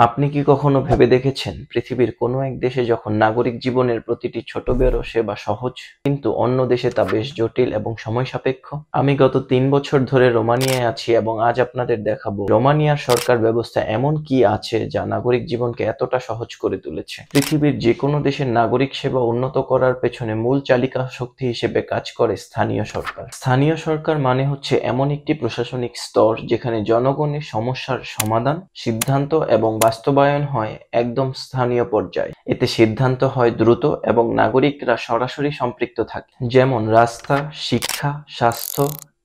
আপনি কি কখনো ভেবে দেখেছেন পৃথিবীর কোনো এক দেশে যখন নাগরিক জীবনের প্রতিটি ছোট বড় সেবা সহজ, কিন্তু অন্য দেশে তা বেশ জটিল এবং সময় সাপেক্ষ? আমি গত 3 বছর ধরে রোমানিয়ায় আছি এবং আজ আপনাদের দেখাবো রোমানিয়ার সরকার ব্যবস্থা এমন কি আছে যা নাগরিক জীবনকে এতটা সহজ করে তুলেছে। পৃথিবীর যে কোনো দেশের নাগরিক সেবা উন্নত করার পেছনে মূল চালিকা শক্তি হিসেবে কাজ করে স্থানীয় সরকার। স্থানীয় সরকার মানে হচ্ছে এমন একটি প্রশাসনিক স্তর যেখানে জনগণের সমস্যার সমাধান, সিদ্ধান্ত এবং বাস্তবায়ন হয় একদম স্থানীয় পর্যায়ে। এতে সিদ্ধান্ত হয় দ্রুত এবং নাগরিকরা সরাসরি সম্পৃক্ত থাকে। যেমন রাস্তা, শিক্ষা, স্বাস্থ্য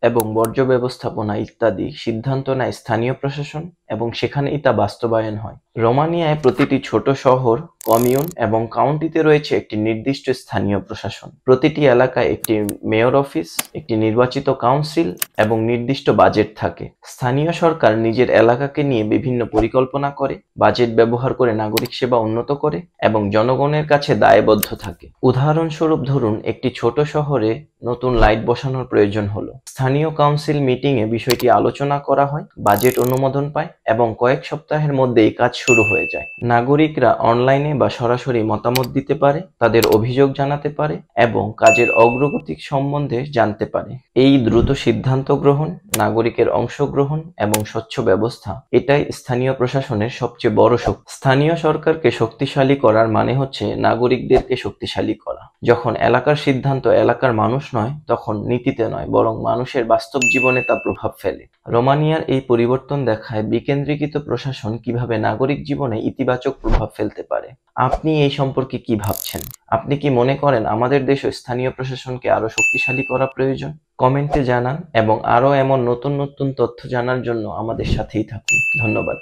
এবং বর্জ্য ব্যবস্থাপনা ইত্যাদি সিদ্ধান্ত নেয় স্থানীয় প্রশাসন এবং সেখানেই তা বাস্তবায়ন হয়। রোমানিয়ায় প্রতিটি ছোট শহর, কমিউন এবং কাউন্টিতে রয়েছে একটি নির্দিষ্ট স্থানীয় প্রশাসন। প্রতিটি এলাকায় একটি মেয়র অফিস, একটি নির্বাচিত কাউন্সিল এবং নির্দিষ্ট বাজেট থাকে। স্থানীয় সরকার নিজের এলাকাকে নিয়ে বিভিন্ন পরিকল্পনা করে, বাজেট ব্যবহার করে নাগরিক সেবা উন্নত করে এবং জনগণের কাছে দায়বদ্ধ থাকে। উদাহরণস্বরূপ ধরুন, একটি ছোট শহরে নতুন লাইট বসানোর প্রয়োজন হলো। স্থানীয় কাউন্সিল মিটিংয়ে বিষয়টি আলোচনা করা হয়, বাজেট অনুমোদন পায় এবং কয়েক সপ্তাহের মধ্যেই কাজ শুরু হয়ে যায়। নাগরিকরা অনলাইনে বা সরাসরি মতামত দিতে পারে, তাদের অভিযোগ জানাতে পারে এবং কাজের অগ্রগতি সম্বন্ধে জানতে পারে। এই দ্রুত সিদ্ধান্ত গ্রহণ, নাগরিকের অংশগ্রহণ এবং স্বচ্ছ ব্যবস্থা, এটাই স্থানীয় প্রশাসনের সবচেয়ে বড় শক্তি। স্থানীয় সরকারকে শক্তিশালী করার মানে হচ্ছে নাগরিকদেরকে শক্তিশালী করা। যখন এলাকার সিদ্ধান্ত এলাকার মানুষ নয়, তখন নীতিতে নয় বরং মানুষের বাস্তব জীবনে তা প্রভাব ফেলে। রোমানিয়ার এই পরিবর্তন দেখায় বিকেন্দ্রীকৃত প্রশাসন কিভাবে নাগরিক জীবনে ইতিবাচক প্রভাব ফেলতে পারে। আপনি এই সম্পর্কে কি ভাবছেন? আপনি কি মনে করেন আমাদের দেশে স্থানীয় প্রশাসনকে আরো শক্তিশালী করা প্রয়োজন? কমেন্টে জানান এবং আরো এমন নতুন নতুন তথ্য জানার জন্য আমাদের সাথেই থাকুন। ধন্যবাদ।